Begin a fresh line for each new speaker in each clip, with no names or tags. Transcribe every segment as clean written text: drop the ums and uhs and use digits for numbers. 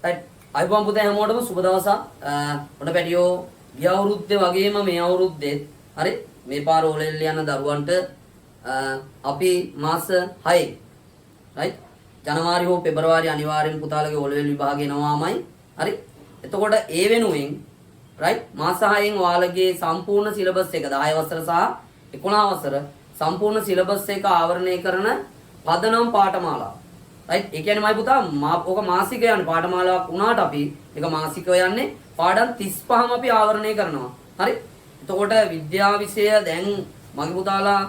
right අයිබෝම් පුතේ හැමෝටම සුබ දවසක්. ඔන්න පැටියෝ ගිය අවුරුද්දේ වගේම මේ අවුරුද්දේ හරි මේ පාර ඕලෙල් යන දරුවන්ට අපි මාස 6 right ජනවාරි හෝ පෙබරවාරි අනිවාර්යෙන් පුතාලගේ ඕලෙල් විභාගය එනවාමයි. හරි එතකොට ඒ වෙනුවෙන් right මාස 6න් ඔයාලගේ සම්පූර්ණ සිලබස් එක 10 වසර සහ 11 වසර සම්පූර්ණ සිලබස් එක ආවරණය කරන පදනම් පාඨමාලාව. right ඒ කියන්නේ මයි පුතා ඕක මාසික යන පාඨමාලාවක් වුණාට අපි ඒක මාසිකව යන්නේ පාඩම් 35ම අපි ආවරණය කරනවා. හරි එතකොට විද්‍යා විෂය දැන් මගේ පුතාලා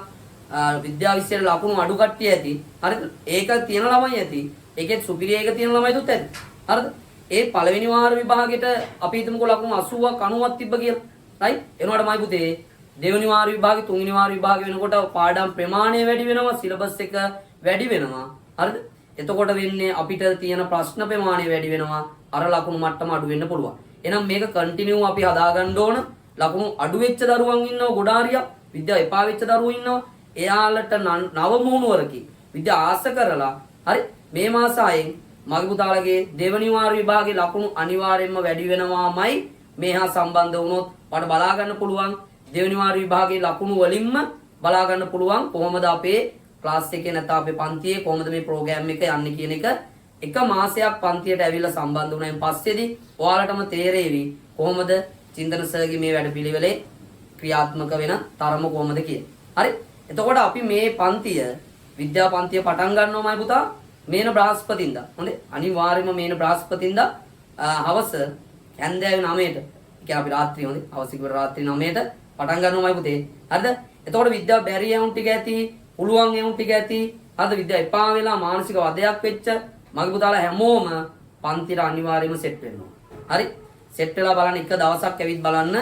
විද්‍යා විෂයට ලකුණු අඩු කට්ටිය ඇති. හරිද? ඒක තියෙන ළමයි ඇති. ඒකෙත් සුපිරි එක තියෙන ළමයිදුත් ඇති. හරිද? ඒ පළවෙනි වාර විභාගෙට අපි හිතමුකෝ ලකුණු 80ක් 90ක් තිබ්බ කියලා. right එනකොට මයි පුතේ දෙවෙනි වාර විභාගේ තුන්වෙනි වාර විභාගේ වෙනකොට පාඩම් ප්‍රමාණය වැඩි වෙනවා, සිලබස් එක වැඩි වෙනවා. හරිද? එතකොට වෙන්නේ අපිට තියෙන ප්‍රශ්න ප්‍රමාණය වැඩි වෙනවා, අර ලකුණු මට්ටම අඩු වෙන්න පුළුවන්. එහෙනම් මේක කන්ටිනියු අපි හදාගන්න ඕන. ලකුණු අඩු වෙච්ච දරුවන් ඉන්නව ගොඩාරියක්, විද්‍යාව එපා වෙච්ච දරුවෝ ඉන්නවා. එයාලට නව මුහුණුවරකින් විද්‍යාව ආස කරලා හරි මේ මාස 6න් මගේ පුතාලගේ දෙවෙනි වාර විභාගේ ලකුණු අනිවාර්යයෙන්ම වැඩි වෙනවාමයි. මේ හා සම්බන්ධ වුණොත් ඔයාලට බලා ගන්න පුළුවන් දෙවෙනි වාර විභාගේ ලකුණු වලින්ම බලා ගන්න පුළුවන් කොහොමද අපේ ක්ලාස් එකේ නැත්නම් අපේ පන්තියේ කොහොමද මේ ප්‍රෝග්‍රෑම් එක යන්නේ කියන එක. එක මාසයක් පන්තියට ඇවිල්ලා සම්බන්ධ වුණායින් පස්සේදී ඔයාලටම තේරෙවි කොහොමද චින්තන සර්ගේ මේ වැඩපිළිවෙලේ ක්‍රියාත්මක වෙන තරම කොහොමද කියලා. හරි එතකොට අපි මේ පන්තිය විද්‍යා පන්තිය පටන් ගන්නවාමයි පුතා මේන බ්‍රහස්පතින්දා. හොඳේ අනිවාර්යයෙන්ම මේන බ්‍රහස්පතින්දා හවස හැන්දෑවේ 9ට. ඒ කියන්නේ අපි රාත්‍රියේ හොඳේ හවස ඉවර රාත්‍රී 9ට පටන් ගන්නවාමයි පුතේ. හරිද? එතකොට විද්‍යාව බැරි යවුන් ටික ඇති, පුළුවන් යවුන් ටික ඇති. හරිද? විද්‍යාව එපා වෙලා මානසික වදයක් වෙච්ච මගේ පුතාලා හැමෝම පන්තියට අනිවාර්යයෙන්ම සෙට් වෙනවා. හරි? සෙට් වෙලා බලන්න එක දවසක් ඇවිත් බලන්න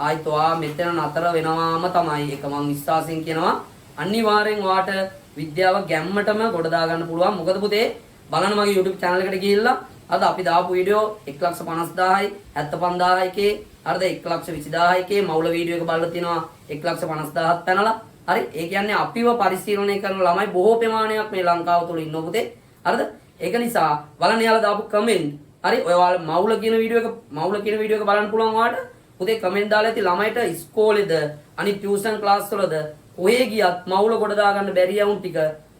ආයිත් ඔයා මෙතන නතර වෙනවාම තමයි. ඒක මම විශ්වාසයෙන් කියනවා. අනිවාර්යෙන් ඔයාට විද්‍යාව ගැම්මටම ගොඩ දා ගන්න පුළුවන්. මොකද පුතේ බලන්න මගේ YouTube channel එකට ගිහිල්ලා අද අපි දාපු වීඩියෝ 1,50,000යි 75,000යි කේ හරිද 1,20,000යි කේ මවුල වීඩියෝ එක බලලා තිනවා 1,50,000ක් පැනලා. හරි ඒ කියන්නේ අපිව පරිශීලනය කරන ළමයි බොහෝ ප්‍රමාණයක් මේ ලංකාව තුළ ඉන්නෝ පුතේ. හරිද? ඒක නිසා බලන්න යාලා දාපු කමෙන්ට් හරි ඔයාලා මවුල කියන වීඩියෝ එක බලන්න පුළුවන් ඔයාට. පුතේ කමෙන්ට් දාලා ඇති ළමයිට ඉස්කෝලේද අනිත් ටියුෂන් ක්ලාස් වලද කොහේ ගියත් මවුල ගොඩ දා ගන්න බැරි යවුන් ටික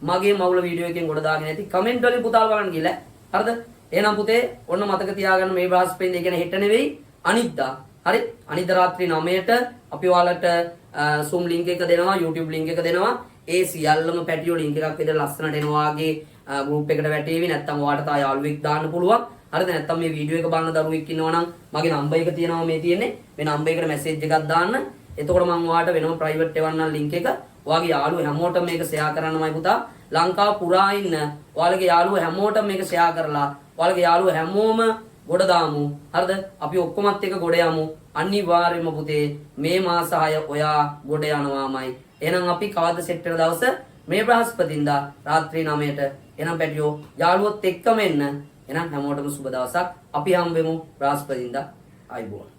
මගේ මවුල වීඩියෝ එකෙන් ගොඩ දාගෙන ඇති. කමෙන්ට් වලින් පුතාලා බලන්න ගිහලා. හරිද? එහෙනම් පුතේ ඔන්න මතක තියාගන්න මේ බ්‍රහස්පතින්දා කියන්නේ හෙට නෙවෙයි අනිද්දා. හරි? අනිද්දා රාත්‍රී 9ට අපි ඔයාලට Zoom link එක දෙනවා, YouTube link එක දෙනවා. ඒ සියල්ලම පැටියෝ link එකක් විතර ලස්සනට එනවා වගේ group එකට වැටේවි. නැත්තම් ඔයාලට තා යාළුවෙක් දාන්න පුළුවන්. හරිද? නැත්තම් මේ වීඩියෝ එක බලන දරුවෙක් ඉන්නවා නම් මගේ නම්බර් එක තියෙනවා මේ තියෙන්නේ. මේ නම්බර් එකට මැසේජ් එකක් දාන්න. එතකොට මම ඔයාලට වෙනම ප්‍රයිවට් එවන්නම් link එක. ඔයාගේ යාළුවෝ හැමෝටම මේක ෂෙයා කරන්නමයි පුතා. ලංකාව පුරා ඉන්න ඔයාලගේ යාළුවෝ හැමෝටම මේක ෂෙයා කරලා ඔයාලගේ යාළුවෝ හැමෝම ගොඩ දාමු. හරිද? අපි ඔක්කොමත් එක ගොඩ යමු. අනිවාර්යයෙන්ම පුතේ මේ මාස 6 ඔයා ගොඩ යනවාමයි. එහෙනම් අපි කවද්ද සෙට් වෙන දවස? මේ බ්‍රහස්පතින්දා රාත්‍රී 9ට. එහෙනම් පැටියෝ යාළුවොත් එක්කම එන්න. එහෙනම් හැමෝටම සුබ දවසක්. අපි හම්බෙමු බ්‍රහස්පතින්දා. ආයිබෝන්.